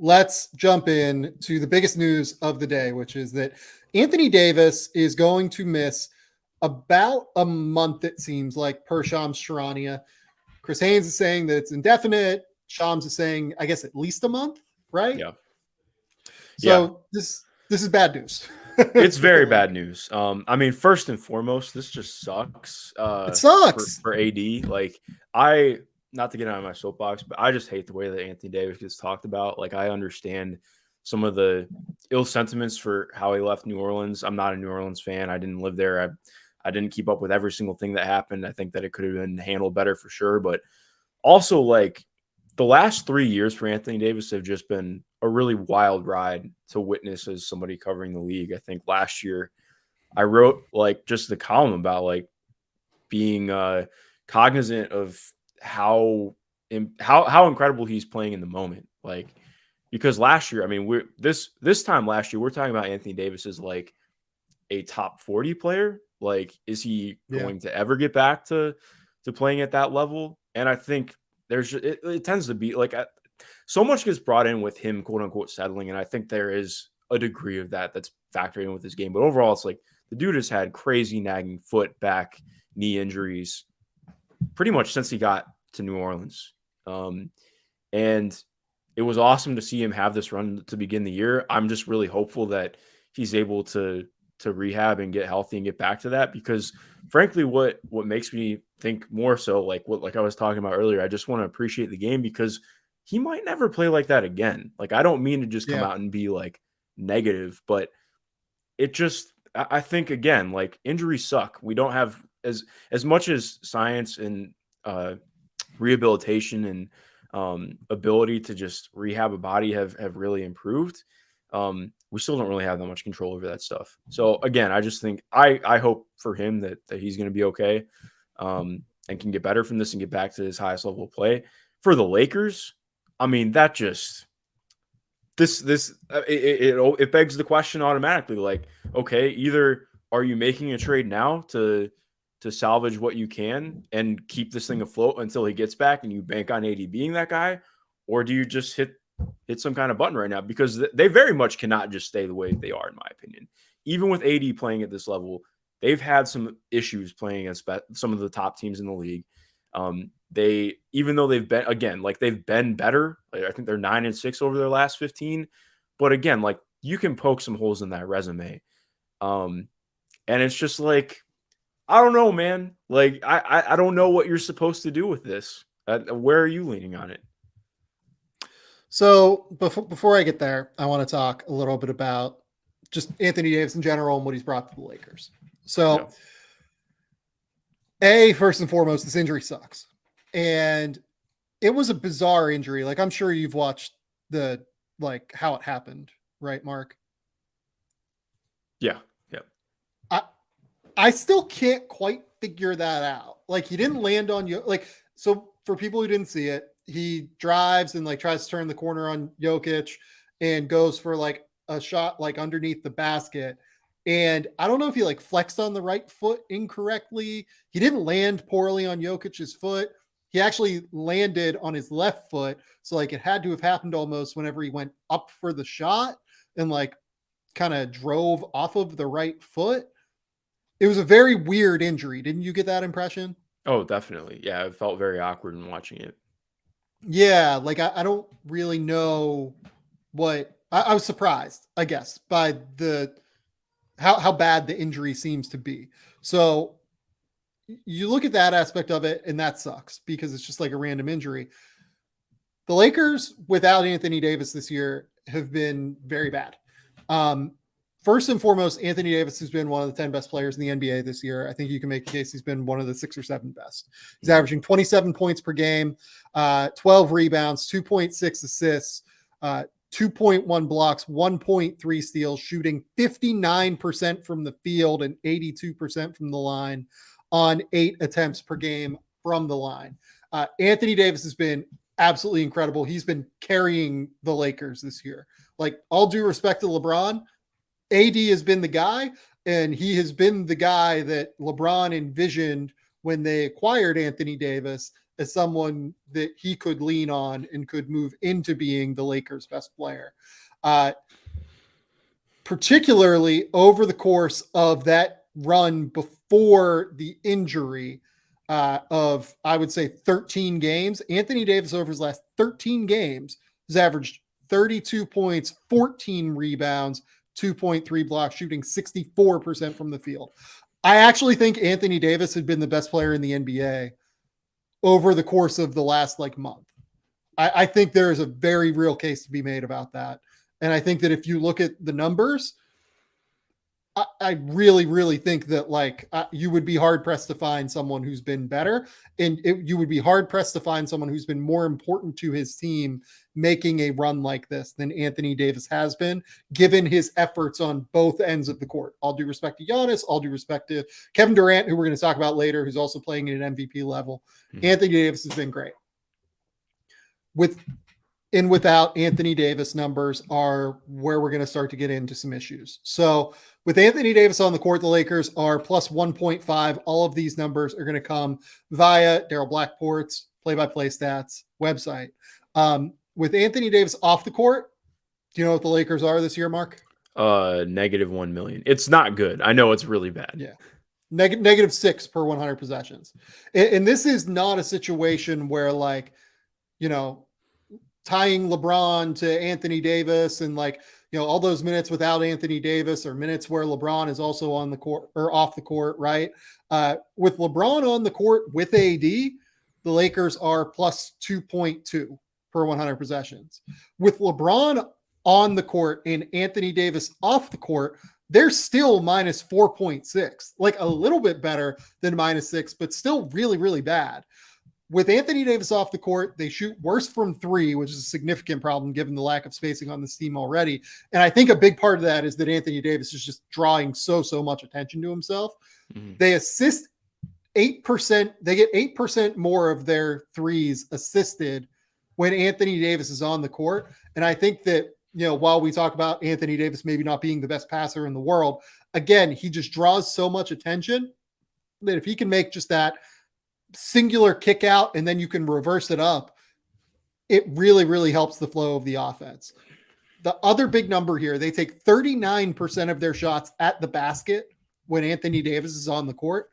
let's jump in to the biggest news of the day, which is that Anthony Davis is going to miss about a month, it seems like, per Shams Charania. Chris Haynes is saying that it's indefinite. Shams is saying, I guess, at least a month, right? Yeah. So this is bad news. It's very bad news. I mean, first and foremost, this just sucks. It sucks for AD. Like, not to get out of my soapbox, but I just hate the way that Anthony Davis gets talked about. Like, I understand some of the ill sentiments for how he left New Orleans. I'm not a New Orleans fan. I didn't live there. I didn't keep up with every single thing that happened. I think that it could have been handled better for sure. But also, like, the last 3 years for Anthony Davis have just been a really wild ride to witness as somebody covering the league. I think last year I wrote like just the column about like being cognizant of how incredible he's playing in the moment. Like, because last year, I mean, this time last year, we're talking about Anthony Davis as like a top 40 player. Like, is he going to ever get back to playing at that level? And I think it tends to be like so much gets brought in with him, quote unquote, settling. And I think there is a degree of that's factored in with his game. But overall, it's like the dude has had crazy nagging foot, back, knee injuries pretty much since he got to New Orleans. And it was awesome to see him have this run to begin the year. I'm just really hopeful that he's able to rehab and get healthy and get back to that, because frankly, what makes me think more so like I was talking about earlier, I just want to appreciate the game because he might never play like that again. Like, I don't mean to just come out and be like negative, but it just, I think again, like, injuries suck. We don't have as much as science and rehabilitation and ability to just rehab a body have really improved. We still don't really have that much control over that stuff. So again, I just think I hope for him that he's going to be okay, and can get better from this and get back to his highest level of play. For the Lakers, I mean, that just it begs the question automatically. Like, okay, either are you making a trade now to salvage what you can and keep this thing afloat until he gets back and you bank on AD being that guy, or do you just hit some kind of button right now? Because they very much cannot just stay the way they are, in my opinion. Even with AD playing at this level, they've had some issues playing against some of the top teams in the league. Even though they've been better, like, I think they're 9-6 over their last 15. But again, like, you can poke some holes in that resume. And it's just like, I don't know, man. Like, I don't know what you're supposed to do with this. Where are you leaning on it? So before I get there, I want to talk a little bit about just Anthony Davis in general and what he's brought to the Lakers. So, first and foremost, this injury sucks. And it was a bizarre injury. Like, I'm sure you've watched how it happened, right, Mark? Yeah. I still can't quite figure that out. Like, he didn't land on you. Like, so for people who didn't see it, he drives and like tries to turn the corner on Jokic and goes for like a shot like underneath the basket. And I don't know if he like flexed on the right foot incorrectly. He didn't land poorly on Jokic's foot. He actually landed on his left foot. So like it had to have happened almost whenever he went up for the shot and like kind of drove off of the right foot. It was a very weird injury. Didn't you get that impression? Oh, definitely. Yeah, it felt very awkward in watching it. Yeah, like I don't really know what I was surprised, I guess, by the how bad the injury seems to be. So you look at that aspect of it, and that sucks because it's just like a random injury. The Lakers without Anthony Davis this year have been very bad. First and foremost, Anthony Davis has been one of the 10 best players in the NBA this year. I think you can make a case he's been one of the 6 or 7 best. He's averaging 27 points per game, 12 rebounds, 2.6 assists, 2.1 blocks, 1.3 steals, shooting 59% from the field and 82% from the line on 8 attempts per game from the line. Anthony Davis has been absolutely incredible. He's been carrying the Lakers this year. Like, all due respect to LeBron, AD has been the guy, and he has been the guy that LeBron envisioned when they acquired Anthony Davis, as someone that he could lean on and could move into being the Lakers' best player. Particularly over the course of that run before the injury of, I would say, 13 games. Anthony Davis over his last 13 games has averaged 32 points, 14 rebounds, 2.3 blocks, shooting 64% from the field. I actually think Anthony Davis had been the best player in the NBA over the course of the last month. I think there is a very real case to be made about that. And I think that if you look at the numbers, I really, really think that you would be hard pressed to find someone who's been better, and you would be hard pressed to find someone who's been more important to his team making a run like this than Anthony Davis has been, given his efforts on both ends of the court. All due respect to Giannis, all due respect to Kevin Durant, who we're going to talk about later, who's also playing at an MVP level. Mm-hmm. Anthony Davis has been great. Without Anthony Davis, numbers are where we're going to start to get into some issues. So with Anthony Davis on the court, the Lakers are plus 1.5. All of these numbers are going to come via Daryl Blackport's play-by-play stats website. With Anthony Davis off the court, do you know what the Lakers are this year, Mark? Negative 1 million. It's not good. I know it's really bad. Yeah. Negative 6 per 100 possessions. And this is not a situation where tying LeBron to Anthony Davis and all those minutes without Anthony Davis or minutes where LeBron is also on the court or off the court, right? With LeBron on the court with AD, the Lakers are plus 2.2 per 100 possessions. With LeBron on the court and Anthony Davis off the court, they're still minus 4.6, a little bit better than minus 6, but still really, really bad. With Anthony Davis off the court, they shoot worse from three, which is a significant problem given the lack of spacing on this team already. And I think a big part of that is that Anthony Davis is just drawing so much attention to himself. Mm-hmm. They assist 8%. They get 8% more of their threes assisted when Anthony Davis is on the court. And I think that, while we talk about Anthony Davis maybe not being the best passer in the world, again, he just draws so much attention that if he can make just that singular kick out and then you can reverse it up, it really, really helps the flow of the offense. The other big number here, they take 39% of their shots at the basket when Anthony Davis is on the court.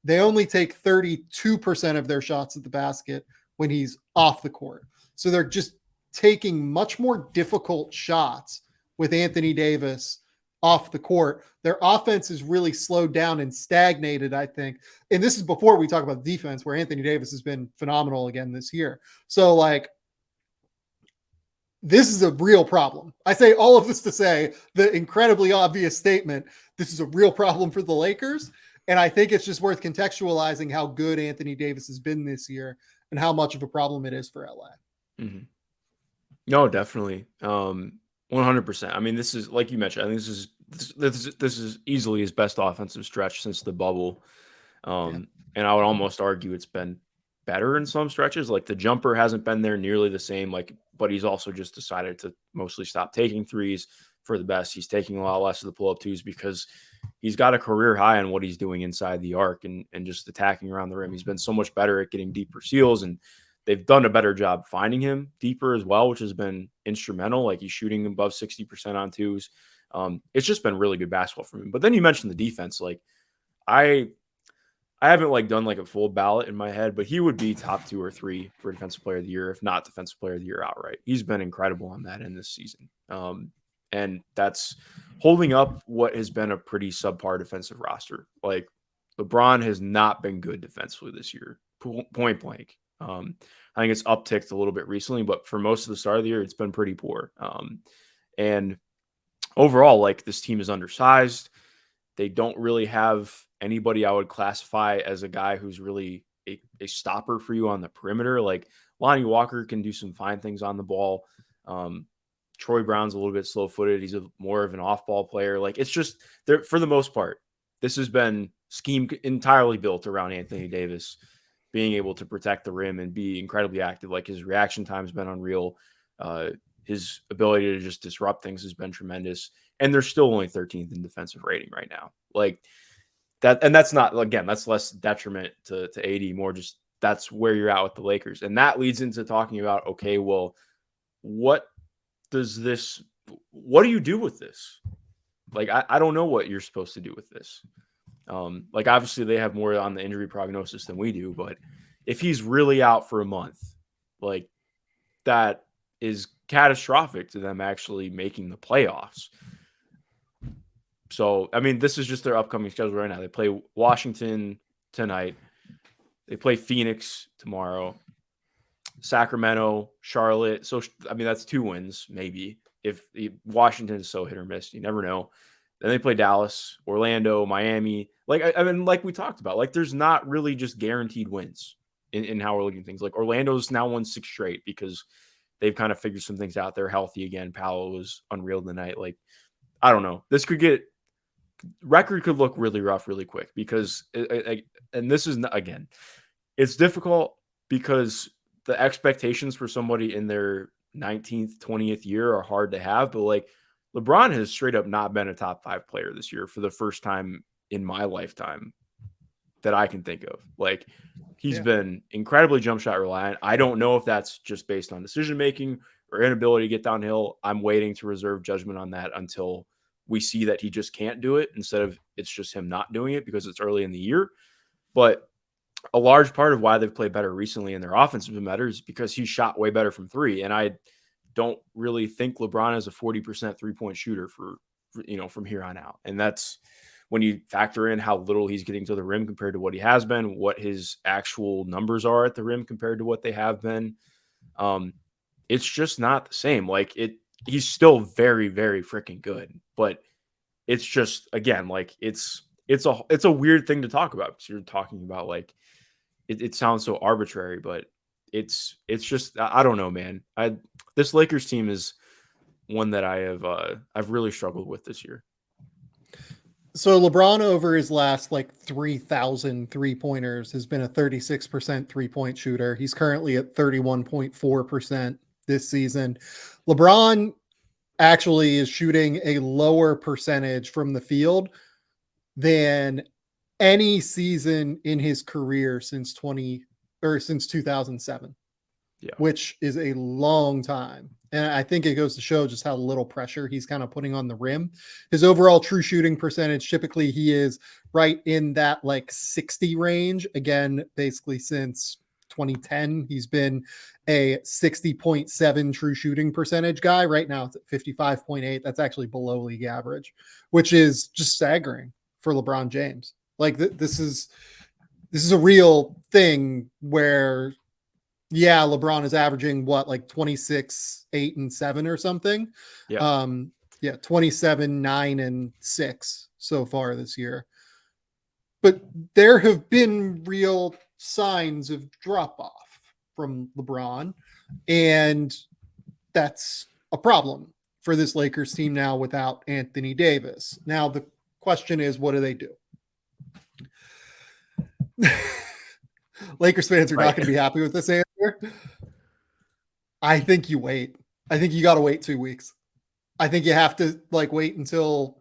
They only take 32% of their shots at the basket when he's off the court. So they're just taking much more difficult shots with Anthony Davis off the court. Their offense is really slowed down and stagnated, I think. And this is before we talk about defense, where Anthony Davis has been phenomenal again this year. So this is a real problem. I say all of this to say the incredibly obvious statement, this is a real problem for the Lakers. And I think it's just worth contextualizing how good Anthony Davis has been this year and how much of a problem it is for LA. Mm-hmm. No, definitely. 100%. I mean, this is, like you mentioned, I think this is easily his best offensive stretch since the bubble. And I would almost argue it's been better in some stretches. The jumper hasn't been there nearly the same, but he's also just decided to mostly stop taking threes for the best. He's taking a lot less of the pull-up twos because he's got a career high on what he's doing inside the arc and just attacking around the rim. He's been so much better at getting deeper steals, and they've done a better job finding him deeper as well, which has been instrumental. He's shooting above 60% on twos. It's just been really good basketball from him. But then you mentioned the defense. I haven't done a full ballot in my head, but he would be top 2 or 3 for defensive player of the year, if not defensive player of the year outright. He's been incredible on that end this season. And that's holding up what has been a pretty subpar defensive roster. LeBron has not been good defensively this year, point blank. I think it's upticked a little bit recently, but for most of the start of the year, it's been pretty poor. And overall, this team is undersized. They don't really have anybody I would classify as a guy who's really a stopper for you on the perimeter. Lonnie Walker can do some fine things on the ball. Troy Brown's a little bit slow-footed. He's more of an off-ball player. It's just, for the most part, this has been scheme entirely built around Anthony Davis being able to protect the rim and be incredibly active. His reaction time has been unreal. His ability to just disrupt things has been tremendous. And they're still only 13th in defensive rating right now. That, and that's not, again, that's less detriment to AD, more just that's where you're at with the Lakers. And that leads into talking about, okay, well, what do you do with this? Like, I don't know what you're supposed to do with this. Like, obviously they have more on the injury prognosis than we do, but if he's really out for a month, like, that is catastrophic to them actually making the playoffs. So, I mean, this is just their upcoming schedule right now. They play Washington tonight. They play Phoenix tomorrow, Sacramento, Charlotte. So, I mean, that's 2 wins, maybe. If Washington is so hit or miss, you never know. Then they play Dallas, Orlando, Miami. Like, I mean, like we talked about, like, there's not really just guaranteed wins in how we're looking at things. Like, Orlando's now won 6 straight because they've kind of figured some things out. They're healthy again. Powell was unreal tonight. Like, I don't know. This record could look really rough really quick because, and this is, again, it's difficult because the expectations for somebody in their 19th, 20th year are hard to have. But, like, LeBron has straight up not been a top 5 player this year for the first time in my lifetime that I can think of. Like, he's been incredibly jump shot reliant. I don't know if that's just based on decision making or inability to get downhill. I'm waiting to reserve judgment on that until we see that he just can't do it, instead of it's just him not doing it because it's early in the year. But a large part of why they've played better recently and their offense has been better is because he shot way better from 3. And I don't really think LeBron is a 40% 3-point shooter for from here on out. And that's when you factor in how little he's getting to the rim compared to what he has been, what his actual numbers are at the rim compared to what they have been. It's just not the same. Like, he's still very, very freaking good, but it's just, again, like, it's a weird thing to talk about because you're talking about, like, it sounds so arbitrary, but it's just, I don't know, man. This Lakers team is one that I've really struggled with this year. So LeBron, over his last 3,000 3-pointers, has been a 36% 3-point shooter. He's currently at 31.4% this season. LeBron actually is shooting a lower percentage from the field than any season in his career since 2007. Yeah. Which is a long time. And I think it goes to show just how little pressure he's kind of putting on the rim. His overall true shooting percentage, typically he is right in that 60 range. Again, basically since 2010, he's been a 60.7 true shooting percentage guy. Right now it's at 55.8. That's actually below league average, which is just staggering for LeBron James. Like, this is a real thing where, yeah, LeBron is averaging 26, 8, and 7 or something. Yeah. 27, 9, and 6 so far this year. But there have been real signs of drop off from LeBron, and that's a problem for this Lakers team now without Anthony Davis. Now the question is, what do they do? Lakers fans are not going to be happy with this answer. I think you wait. I think you got to wait 2 weeks. I think you have to wait until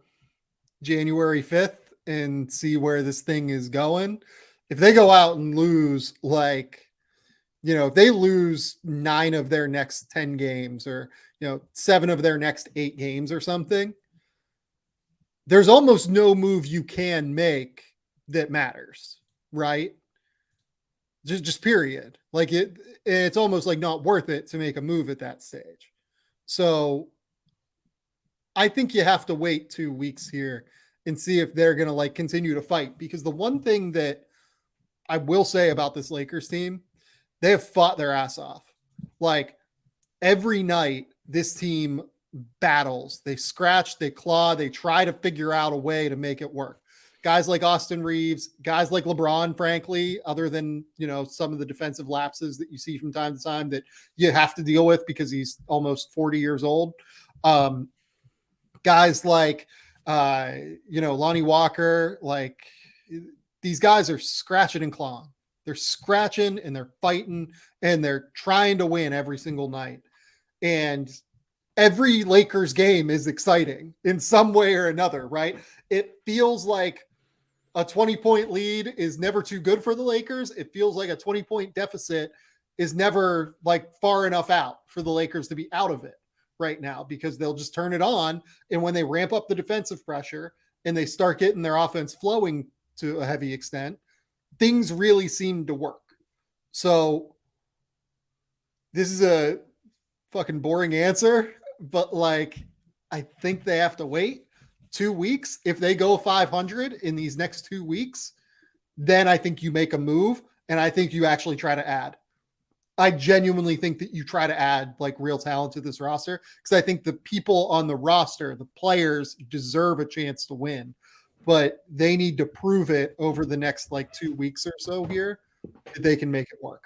January 5th and see where this thing is going. If they go out and lose, if they lose 9 of their next 10 games or, 7 of their next 8 games or something, there's almost no move you can make that matters, right? Just period. It's almost not worth it to make a move at that stage. So I think you have to wait 2 weeks here and see if they're going to continue to fight, because the one thing that I will say about this Lakers team, they have fought their ass off. Every night this team battles, they scratch, they claw, they try to figure out a way to make it work. Guys like Austin Reeves, guys like LeBron, frankly, other than, some of the defensive lapses that you see from time to time that you have to deal with because he's almost 40 years old. Guys like, Lonnie Walker, these guys are scratching and clawing. They're scratching and they're fighting and they're trying to win every single night. And every Lakers game is exciting in some way or another, right? It feels like a 20-point lead is never too good for the Lakers. It feels like a 20-point deficit is never like far enough out for the Lakers to be out of it right now, because they'll just turn it on. And when they ramp up the defensive pressure and they start getting their offense flowing to a heavy extent, things really seem to work. So this is a fucking boring answer, but like, I think they have to wait 2 weeks. If they go 500 in these next 2 weeks, then I think you make a move, and I think you actually try to add. I genuinely think that you try to add like real talent to this roster, because I think the people on the roster, the players, deserve a chance to win, but they need to prove it over the next like 2 weeks or so here that they can make it work.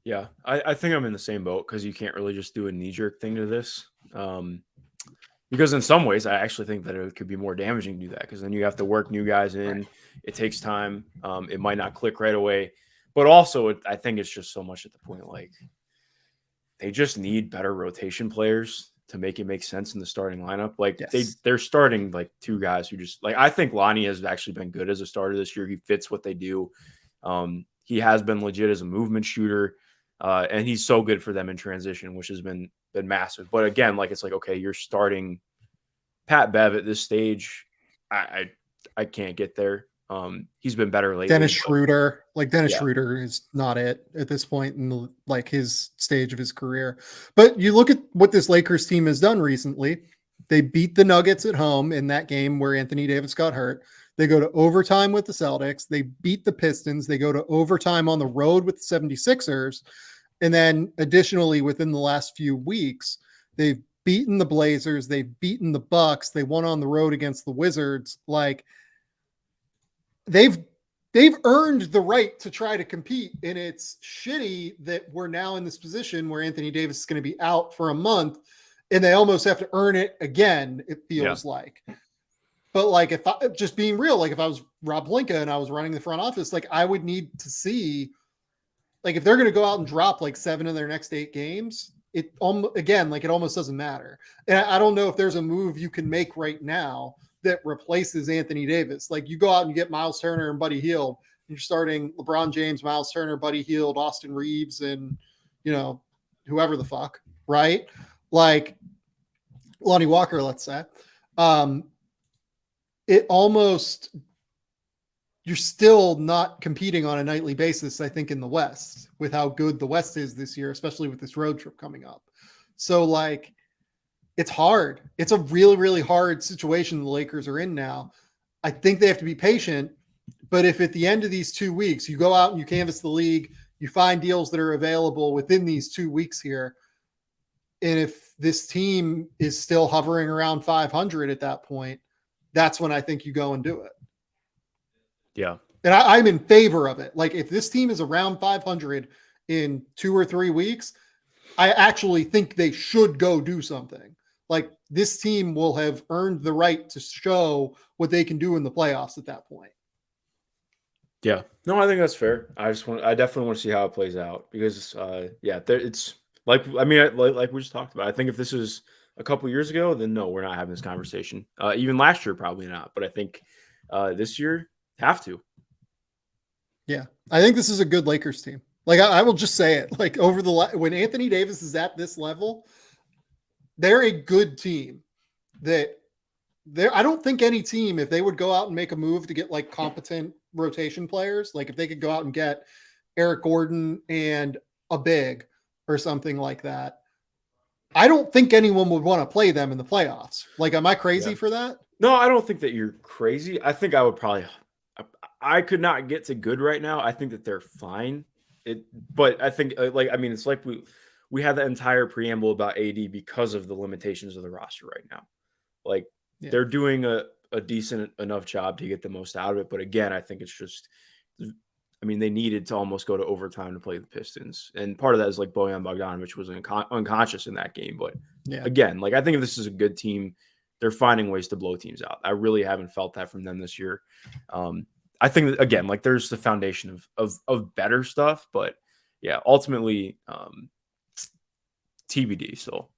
Yeah, I think I'm in the same boat, because you can't really just do a knee-jerk thing to this. Because in some ways, I actually think that it could be more damaging to do that, because then you have to work new guys in. Right. It takes time. It might not click right away. But also, I think it's just so much at the point, like, they just need better rotation players to make it make sense in the starting lineup. Like, yes. they're starting, like, 2 guys who just – like, I think Lonnie has actually been good as a starter this year. He fits what they do. He has been legit as a movement shooter. And he's so good for them in transition, which has been massive. But again, like, it's like, okay, you're starting Pat Bev at this stage. I can't get there. He's been better lately. Dennis Schroeder Schroeder is not it at this point in like his stage of his career. But you look at what this Lakers team has done recently. They beat the Nuggets at home in that game where Anthony Davis got hurt. They go to overtime with the Celtics. They beat the Pistons. They go to overtime on the road with the 76ers. And then additionally, within the last few weeks, they've beaten the Blazers. They've beaten the Bucks. They won on the road against the Wizards. Like, they've earned the right to try to compete. And it's shitty that we're now in this position where Anthony Davis is going to be out for a month, and they almost have to earn it again, it feels like. But like, if I just being real, like if I was Rob Pelinka and I was running the front office, like I would need to see, like, if they're going to go out and drop like 7 of their next 8 games, it almost doesn't matter. And I don't know if there's a move you can make right now that replaces Anthony Davis. Like, you go out and get Miles Turner and Buddy Hield, and you're starting LeBron James, Miles Turner, Buddy Hield, Austin Reeves, and, you know, whoever the fuck, right? Like Lonnie Walker, let's say. It almost, you're still not competing on a nightly basis, I think, in the West, with how good the West is this year, especially with this road trip coming up. So, like, it's hard. It's a really, really hard situation the Lakers are in now. I think they have to be patient, but if at the end of these 2 weeks, you go out and you canvass the league, you find deals that are available within these 2 weeks here, and if this team is still hovering around 500 at that point, that's when I think you go and do it. Yeah. And I'm in favor of it. Like, if this team is around 500 in 2 or 3 weeks, I actually think they should go do something. Like, this team will have earned the right to show what they can do in the playoffs at that point. Yeah. No, I think that's fair. I definitely want to see how it plays out, because it's like we just talked about. I think if this is a couple years ago, then no, we're not having this conversation. Even last year, probably not. But I think this year, have to. Yeah, I think this is a good Lakers team. Like, I will just say it. Like, when Anthony Davis is at this level, they're a good team. I don't think any team, if they would go out and make a move to get like competent rotation players, like if they could go out and get Eric Gordon and a big or something like that, I don't think anyone would want to play them in the playoffs. Like, am I crazy for that? No, I don't think that you're crazy. I think I could not get to good right now. I think that they're fine. But I think, it's like we had the entire preamble about AD because of the limitations of the roster right now. Like, they're doing a decent enough job to get the most out of it. But again, I think it's just, they needed to almost go to overtime to play the Pistons. And part of that is like Bojan Bogdanovic was unconscious in that game. But again, like, I think if this is a good team, they're finding ways to blow teams out. I really haven't felt that from them this year. I think that, again, like, there's the foundation of better stuff, but yeah, ultimately TBD. So